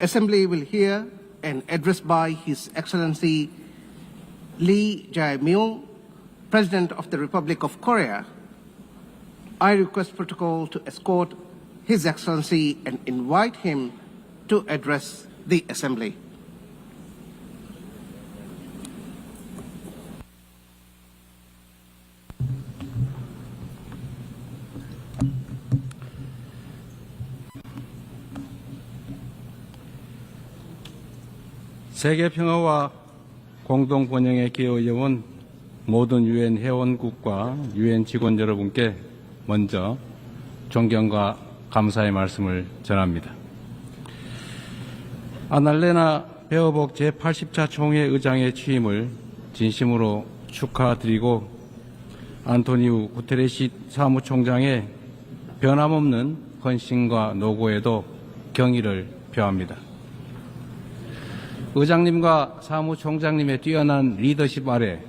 Assembly will hear an address by His Excellency Lee Jae-myung, President of the Republic of Korea. I request protocol to escort His Excellency and invite him to address the Assembly. 세계 평화와 공동 번영에 기여해온 모든 유엔 회원국과 유엔 직원 여러분께 먼저 존경과 감사의 말씀을 전합니다. 아날레나 베어복 제80차 총회 의장의 취임을 진심으로 축하드리고 안토니우 구테레시 사무총장의 변함없는 헌신과 노고에도 경의를 표합니다. 의장님과 사무총장님의 뛰어난 리더십 아래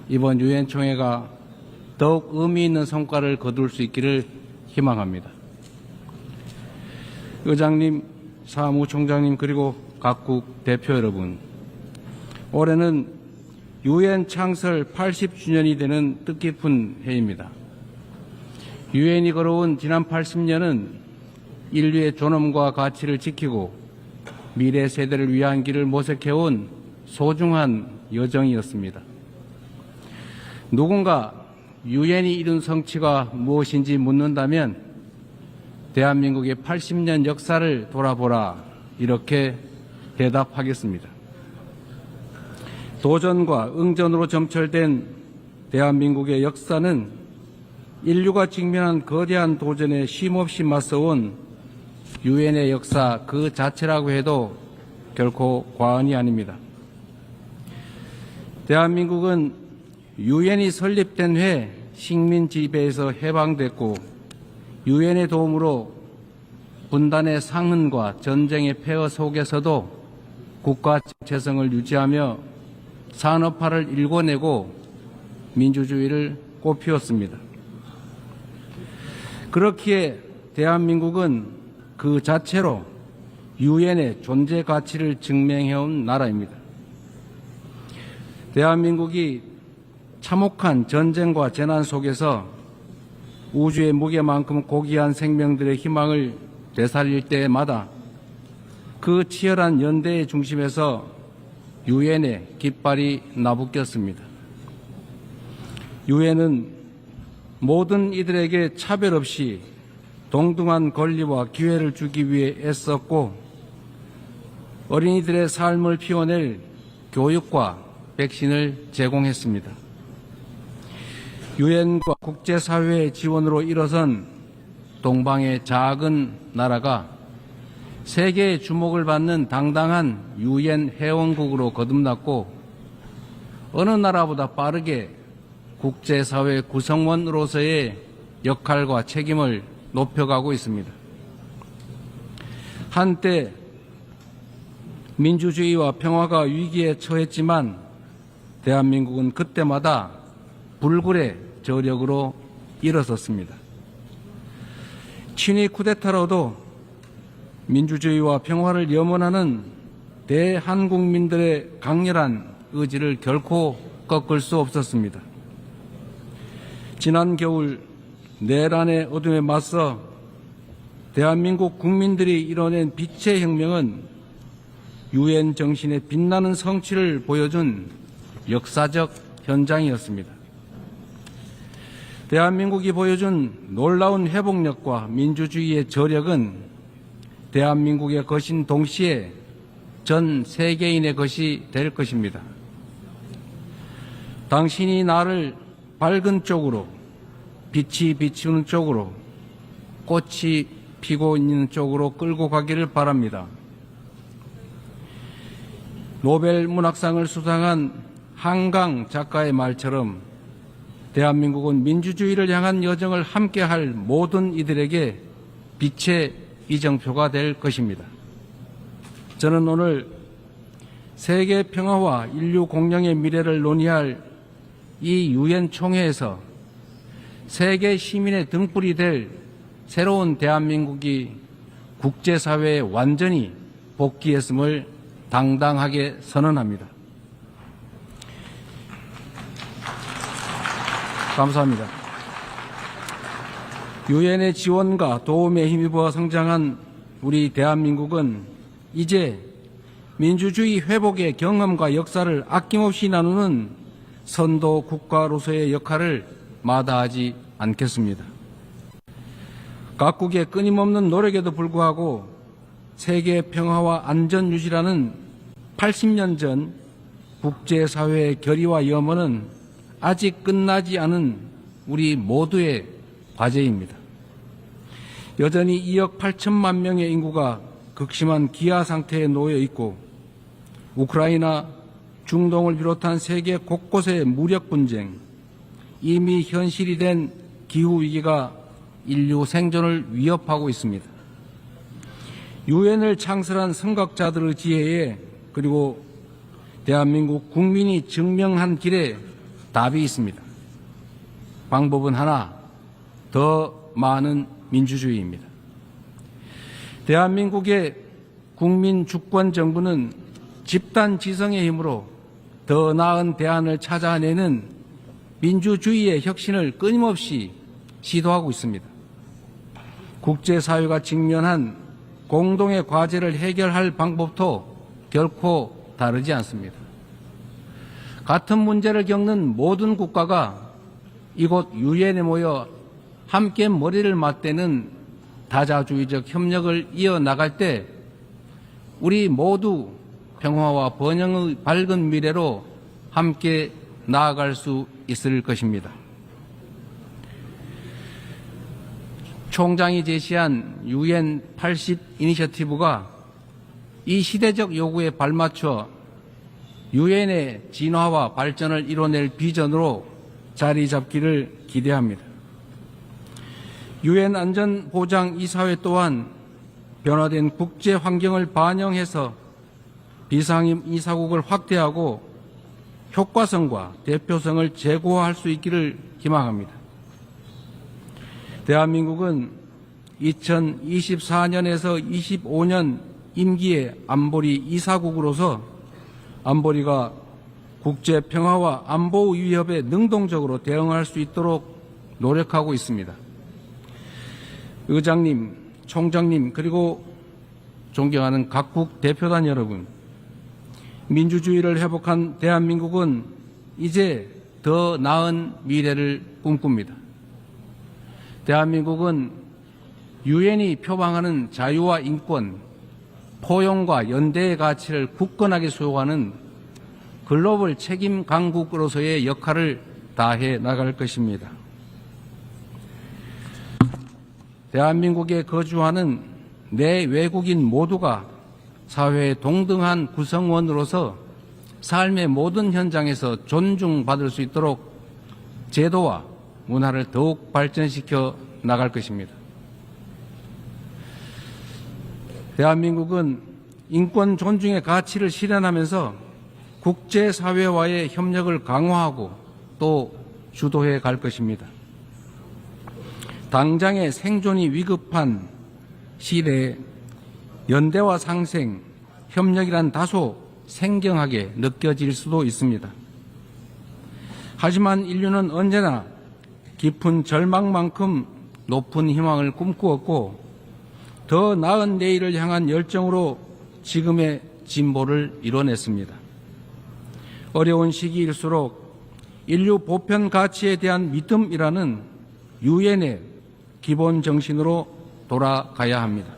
이번 유엔 총회가 더욱 의미 있는 성과를 거둘 수 있기를 희망합니다. 의장님, 사무총장님 그리고 각국 대표 여러분, 올해는 유엔 창설 80주년이 되는 뜻깊은 해입니다. 유엔이 걸어온 지난 80년은 인류의 존엄과 가치를 지키고 미래 세대를 위한 길을 모색해온 소중한 여정이었습니다. 누군가 유엔이 이룬 성취가 무엇인지 묻는다면 대한민국의 80년 역사를 돌아보라 이렇게 대답하겠습니다. 도전과 응전으로 점철된 대한민국의 역사는 인류가 직면한 거대한 도전에 쉼없이 맞서온 유엔의 역사 그 자체라고 해도 결코 과언이 아닙니다. 대한민국은 유엔이 설립된 해에 식민 지배에서 해방됐고 유엔의 도움으로 분단의 상흔과 전쟁의 폐허 속에서도 국가 재성을 유지하며 산업화를 일궈내고 민주주의를 꽃피웠습니다. 그렇기에 대한민국은 그 자체로 유엔의 존재 가치를 증명해온 나라입니다. 대한민국이 참혹한 전쟁과 재난 속에서 우주의 무게만큼 고귀한 생명들의 희망을 되살릴 때마다 그 치열한 연대의 중심에서 유엔의 깃발이 나부꼈습니다. 유엔은 모든 이들에게 차별 없이 동등한 권리와 기회를 주기 위해 애썼고 어린이들의 삶을 피워낼 교육과 백신을 제공했습니다. 유엔과 국제사회의 지원으로 일어선 동방의 작은 나라가 세계의 주목을 받는 당당한 유엔 회원국으로 거듭났고 어느 나라보다 빠르게 국제사회 구성원으로서의 역할과 책임을 높여가고 있습니다. 한때 민주주의와 평화가 위기에 처했지만 대한민국은 그때마다 불굴의 저력으로 일어섰습니다. 친위 쿠데타로도 민주주의와 평화를 염원하는 대한국민들의 강렬한 의지를 결코 꺾을 수 없었습니다. 지난 겨울 내란의 어둠에 맞서 대한민국 국민들이 이뤄낸 빛의 혁명은 유엔 정신의 빛나는 성취를 보여준 역사적 현장이었습니다. 대한민국이 보여준 놀라운 회복력과 민주주의의 저력은 대한민국의 것인 동시에 전 세계인의 것이 될 것입니다. 당신이 나를 밝은 쪽으로, 빛이 비추는 쪽으로, 꽃이 피고 있는 쪽으로 끌고 가기를 바랍니다. 노벨 문학상을 수상한 한강 작가의 말처럼 대한민국은 민주주의를 향한 여정을 함께할 모든 이들에게 빛의 이정표가 될 것입니다. 저는 오늘 세계 평화와 인류 공영의 미래를 논의할 이 유엔 총회에서 세계 시민의 등불이 될 새로운 대한민국이 국제사회에 완전히 복귀했음을 당당하게 선언합니다. 감사합니다. 유엔의 지원과 도움에 힘입어 성장한 우리 대한민국은 이제 민주주의 회복의 경험과 역사를 아낌없이 나누는 선도 국가로서의 역할을 마다하지 않겠습니다. 각국의 끊임없는 노력에도 불구하고 세계 평화와 안전 유지라는 80년 전 국제사회의 결의와 염원은 아직 끝나지 않은 우리 모두의 과제입니다. 여전히 2억 8천만 명의 인구가 극심한 기아 상태에 놓여 있고 우크라이나, 중동을 비롯한 세계 곳곳의 무력 분쟁, 이미 현실이 된 기후위기가 인류 생존을 위협하고 있습니다. 유엔을 창설한 선각자들의 지혜에 그리고 대한민국 국민이 증명한 길에 답이 있습니다. 방법은 하나, 더 많은 민주주의입니다. 대한민국의 국민 주권 정부는 집단 지성의 힘으로 더 나은 대안을 찾아내는 민주주의의 혁신을 끊임없이 시도하고 있습니다. 국제사회가 직면한 공동의 과제를 해결할 방법도 결코 다르지 않습니다. 같은 문제를 겪는 모든 국가가 이곳 유엔에 모여 함께 머리를 맞대는 다자주의적 협력을 이어나갈 때 우리 모두 평화와 번영의 밝은 미래로 함께 나아갈 수 있을 것입니다. 총장이 제시한 UN 80 이니셔티브가 이 시대적 요구에 발맞춰 유엔의 진화와 발전을 이뤄낼 비전으로 자리 잡기를 기대합니다. 유엔 안전보장이사회 또한 변화된 국제 환경을 반영해서 비상임 이사국을 확대하고 효과성과 대표성을 제고할 수 있기를 희망합니다. 대한민국은 2024년에서 25년 임기의 안보리 이사국으로서 안보리가 국제 평화와 안보 위협에 능동적으로 대응할 수 있도록 노력하고 있습니다. 의장님, 총장님, 그리고 존경하는 각국 대표단 여러분, 민주주의를 회복한 대한민국은 이제 더 나은 미래를 꿈꿉니다. 대한민국은 유엔이 표방하는 자유와 인권, 포용과 연대의 가치를 굳건하게 수호하는 글로벌 책임 강국으로서의 역할을 다해 나갈 것입니다. 대한민국에 거주하는 내 외국인 모두가 사회의 동등한 구성원으로서 삶의 모든 현장에서 존중받을 수 있도록 제도와 문화를 더욱 발전시켜 나갈 것입니다. 대한민국은 인권 존중의 가치를 실현하면서 국제사회와의 협력을 강화하고 또 주도해 갈 것입니다. 당장의 생존이 위급한 시대에 연대와 상생, 협력이란 다소 생경하게 느껴질 수도 있습니다. 하지만 인류는 언제나 깊은 절망만큼 높은 희망을 꿈꾸었고 더 나은 내일을 향한 열정으로 지금의 진보를 이뤄냈습니다. 어려운 시기일수록 인류 보편 가치에 대한 믿음이라는 유엔의 기본 정신으로 돌아가야 합니다.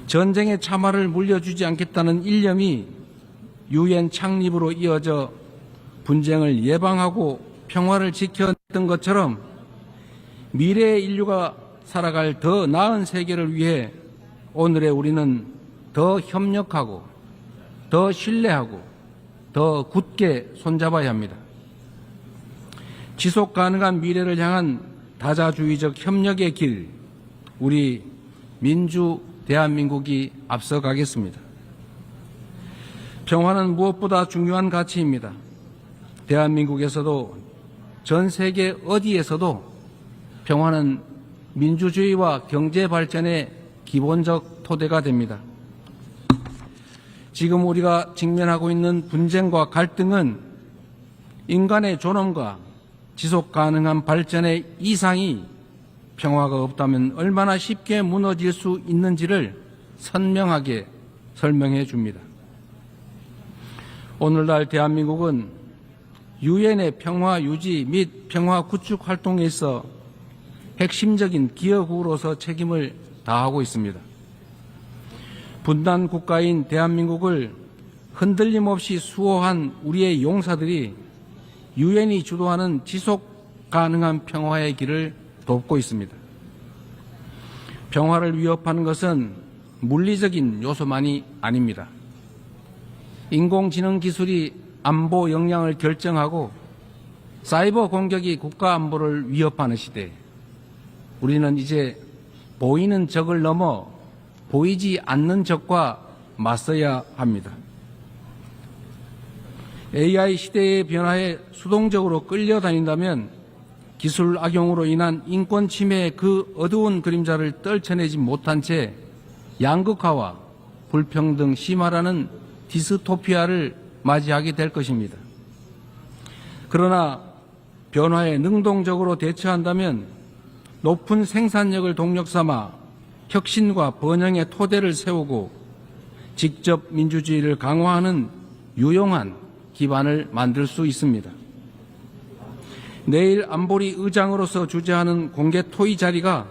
전쟁의 참화를 물려주지 않겠다는 일념이 유엔 창립으로 이어져 분쟁을 예방하고 평화를 지켰던 것처럼 미래의 인류가 살아갈 더 나은 세계를 위해 오늘의 우리는 더 협력하고 더 신뢰하고 더 굳게 손잡아야 합니다. 지속 가능한 미래를 향한 다자주의적 협력의 길, 우리 민주 대한민국이 앞서가겠습니다. 평화는 무엇보다 중요한 가치입니다. 대한민국에서도 전 세계 어디에서도 평화는 민주주의와 경제 발전의 기본적 토대가 됩니다. 지금 우리가 직면하고 있는 분쟁과 갈등은 인간의 존엄과 지속 가능한 발전의 이상이 평화가 없다면 얼마나 쉽게 무너질 수 있는지를 선명하게 설명해 줍니다. 오늘날 대한민국은 유엔의 평화 유지 및 평화 구축 활동에 있어 핵심적인 기여국으로서 책임을 다하고 있습니다. 분단 국가인 대한민국을 흔들림 없이 수호한 우리의 용사들이 유엔이 주도하는 지속 가능한 평화의 길을 돕고 있습니다. 평화를 위협하는 것은 물리적인 요소만이 아닙니다. 인공지능 기술이 안보 역량을 결정하고 사이버 공격이 국가 안보를 위협하는 시대, 우리는 이제 보이는 적을 넘어 보이지 않는 적과 맞서야 합니다. AI 시대의 변화에 수동적으로 끌려다닌다면 기술 악용으로 인한 인권 침해의 그 어두운 그림자를 떨쳐내지 못한 채 양극화와 불평등 심화라는 디스토피아를 맞이하게 될 것입니다. 그러나 변화에 능동적으로 대처한다면 높은 생산력을 동력 삼아 혁신과 번영의 토대를 세우고 직접 민주주의를 강화하는 유용한 기반을 만들 수 있습니다. 내일 안보리 의장으로서 주재하는 공개 토의 자리가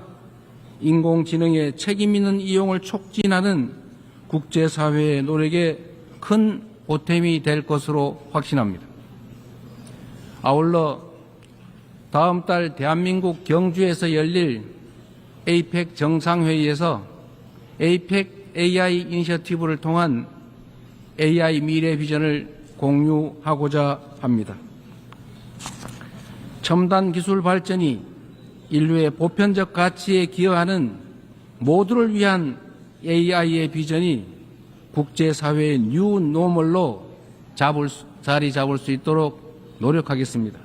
인공지능의 책임 있는 이용을 촉진하는 국제사회의 노력에 큰 보탬이 될 것으로 확신합니다. 아울러 다음 달 대한민국 경주에서 열릴 에이펙 정상회의에서 에이펙 AI 이니셔티브를 통한 AI 미래 비전을 공유하고자 합니다. 첨단 기술 발전이 인류의 보편적 가치에 기여하는 모두를 위한 AI의 비전이 국제사회의 뉴 노멀로 자리 잡을 수 있도록 노력하겠습니다.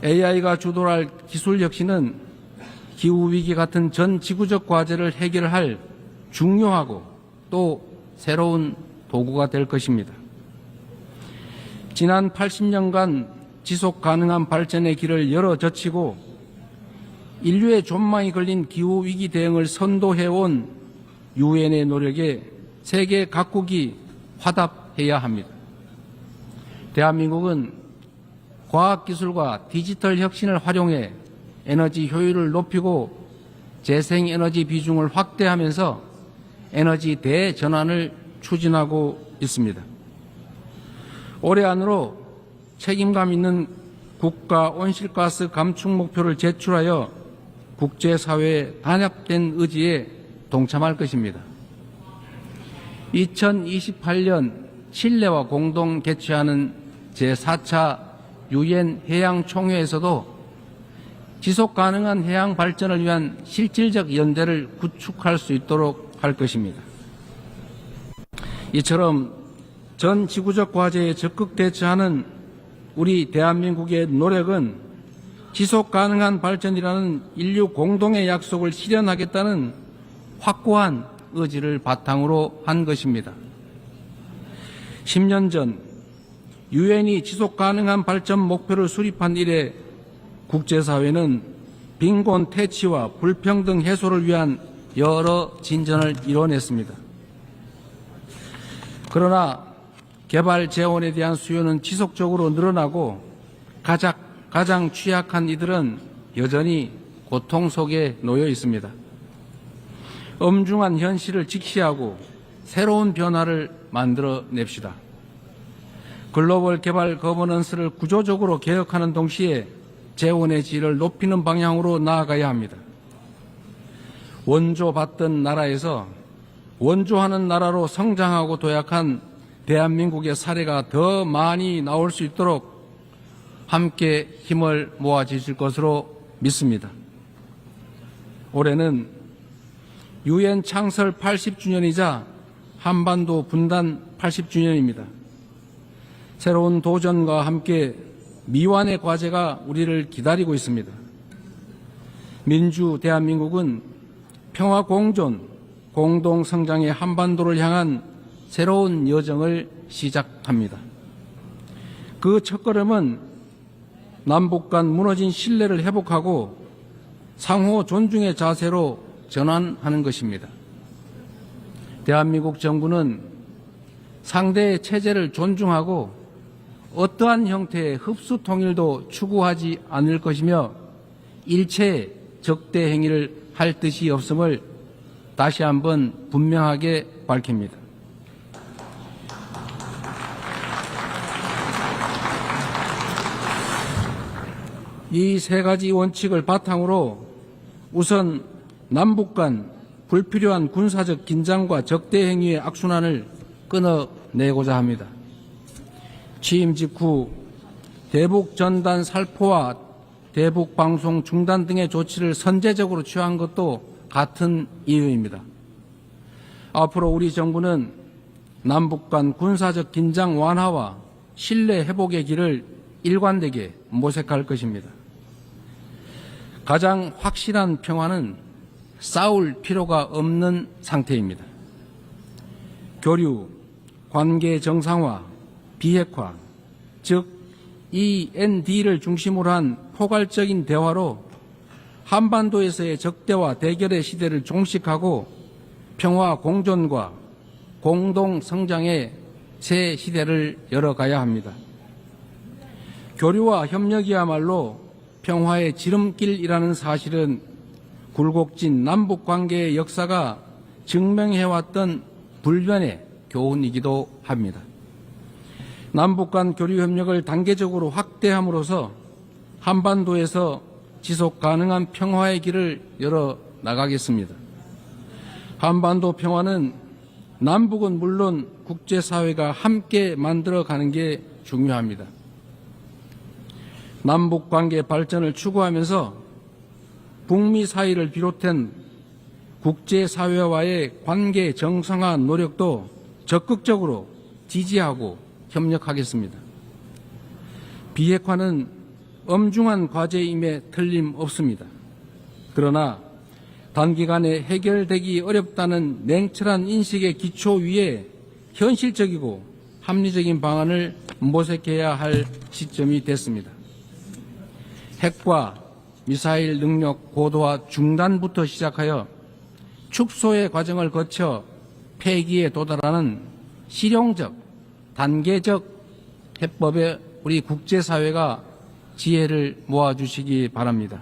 AI가 주도할 기술 혁신은 기후위기 같은 전 지구적 과제를 해결할 중요하고 또 새로운 도구가 될 것입니다. 지난 80년간 지속 가능한 발전의 길을 열어젖히고 인류의 존망이 걸린 기후위기 대응을 선도해온 유엔의 노력에 세계 각국이 화답해야 합니다. 대한민국은 과학기술과 디지털 혁신을 활용해 에너지 효율을 높이고 재생에너지 비중을 확대하면서 에너지 대전환을 추진하고 있습니다. 올해 안으로 책임감 있는 국가 온실가스 감축 목표를 제출하여 국제사회의 단합된 의지에 동참할 것입니다. 2028년 칠레와 공동 개최하는 제4차 유엔 해양총회에서도 지속가능한 해양 발전을 위한 실질적 연대를 구축할 수 있도록 할 것입니다. 이처럼 전 지구적 과제에 적극 대처하는 우리 대한민국의 노력은 지속가능한 발전이라는 인류 공동의 약속을 실현하겠다는 확고한 의지를 바탕으로 한 것입니다. 10년 전 유엔이 지속가능한 발전 목표를 수립한 이래 국제사회는 빈곤 퇴치와 불평등 해소를 위한 여러 진전을 이뤄냈습니다. 그러나 개발 재원에 대한 수요는 지속적으로 늘어나고 가장 취약한 이들은 여전히 고통 속에 놓여 있습니다. 엄중한 현실을 직시하고 새로운 변화를 만들어냅시다. 글로벌 개발 거버넌스를 구조적으로 개혁하는 동시에 재원의 질을 높이는 방향으로 나아가야 합니다. 원조받던 나라에서 원조하는 나라로 성장하고 도약한 대한민국의 사례가 더 많이 나올 수 있도록 함께 힘을 모아주실 것으로 믿습니다. 올해는 유엔 창설 80주년이자 한반도 분단 80주년입니다. 새로운 도전과 함께 미완의 과제가 우리를 기다리고 있습니다. 민주 대한민국은 평화 공존, 공동 성장의 한반도를 향한 새로운 여정을 시작합니다. 그 첫걸음은 남북 간 무너진 신뢰를 회복하고 상호 존중의 자세로 전환하는 것입니다. 대한민국 정부는 상대의 체제를 존중하고 어떠한 형태의 흡수 통일도 추구하지 않을 것이며 일체의 적대 행위를 할 뜻이 없음을 다시 한번 분명하게 밝힙니다. 이 세 가지 원칙을 바탕으로 우선 남북 간 불필요한 군사적 긴장과 적대 행위의 악순환을 끊어내고자 합니다. 취임 직후 대북 전단 살포와 대북 방송 중단 등의 조치를 선제적으로 취한 것도 같은 이유입니다. 앞으로 우리 정부는 남북 간 군사적 긴장 완화와 신뢰 회복의 길을 일관되게 모색할 것입니다. 가장 확실한 평화는 싸울 필요가 없는 상태입니다. 교류, 관계 정상화, 비핵화, 즉 END를 중심으로 한 포괄적인 대화로 한반도에서의 적대와 대결의 시대를 종식하고 평화 공존과 공동 성장의 새 시대를 열어가야 합니다. 교류와 협력이야말로 평화의 지름길이라는 사실은 굴곡진 남북 관계의 역사가 증명해왔던 불변의 교훈이기도 합니다. 남북 간 교류 협력을 단계적으로 확대함으로써 한반도에서 지속 가능한 평화의 길을 열어 나가겠습니다. 한반도 평화는 남북은 물론 국제사회가 함께 만들어가는 게 중요합니다. 남북 관계 발전을 추구하면서 북미 사이를 비롯한 국제사회와의 관계 정상화 노력도 적극적으로 지지하고 협력하겠습니다. 비핵화는 엄중한 과제임에 틀림없습니다. 그러나 단기간에 해결되기 어렵다는 냉철한 인식의 기초 위에 현실적이고 합리적인 방안을 모색해야 할 시점이 됐습니다. 핵과 미사일 능력 고도화 중단부터 시작하여 축소의 과정을 거쳐 폐기에 도달하는 실용적, 단계적 해법에 우리 국제사회가 지혜를 모아주시기 바랍니다.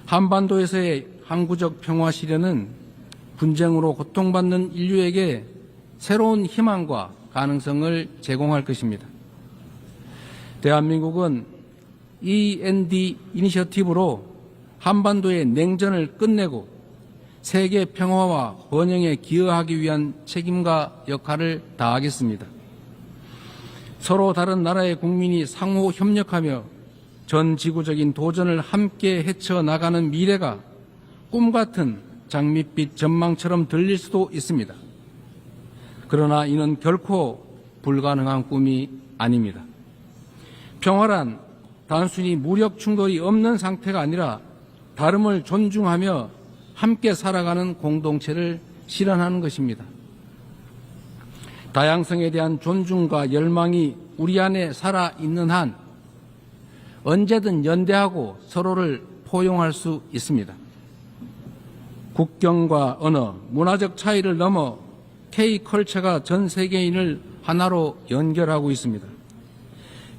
한반도에서의 항구적 평화 실현은 분쟁으로 고통받는 인류에게 새로운 희망과 가능성을 제공할 것입니다. 대한민국은 END 이니셔티브로 한반도의 냉전을 끝내고 세계 평화와 번영에 기여하기 위한 책임과 역할을 다하겠습니다. 서로 다른 나라의 국민이 상호 협력하며 전 지구적인 도전을 함께 헤쳐나가는 미래가 꿈같은 장밋빛 전망처럼 들릴 수도 있습니다. 그러나 이는 결코 불가능한 꿈이 아닙니다. 평화란 단순히 무력 충돌이 없는 상태가 아니라 다름을 존중하며 함께 살아가는 공동체를 실현하는 것입니다. 다양성에 대한 존중과 열망이 우리 안에 살아있는 한 언제든 연대하고 서로를 포용할 수 있습니다. 국경과 언어, 문화적 차이를 넘어 K컬처가 전 세계인을 하나로 연결하고 있습니다.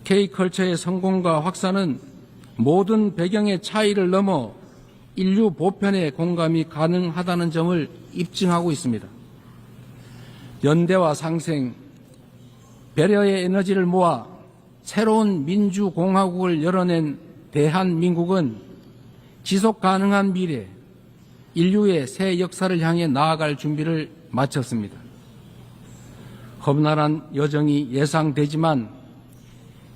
K컬처의 성공과 확산은 모든 배경의 차이를 넘어 인류 보편의 공감이 가능하다는 점을 입증하고 있습니다. 연대와 상생, 배려의 에너지를 모아 새로운 민주공화국을 열어낸 대한민국은 지속 가능한 미래, 인류의 새 역사를 향해 나아갈 준비를 마쳤습니다. 험난한 여정이 예상되지만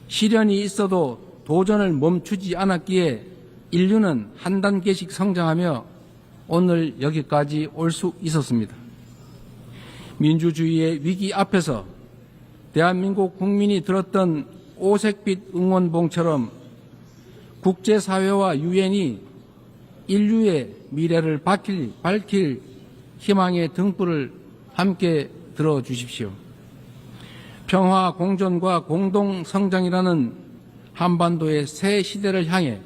시련이 있어도 도전을 멈추지 않았기에 인류는 한 단계씩 성장하며 오늘 여기까지 올 수 있었습니다. 민주주의의 위기 앞에서 대한민국 국민이 들었던 오색빛 응원봉처럼 국제사회와 유엔이 인류의 미래를 밝힐 희망의 등불을 함께 들어주십시오. 평화, 공존과 공동 성장이라는 한반도의 새 시대를 향해,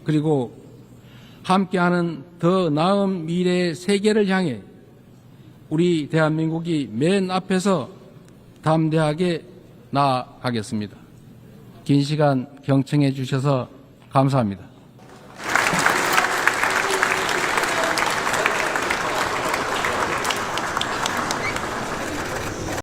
그리고 함께하는 더 나은 미래의 세계를 향해 우리 대한민국이 맨 앞에서 담대하게 나아가겠습니다. 긴 시간 경청해 주셔서 감사합니다.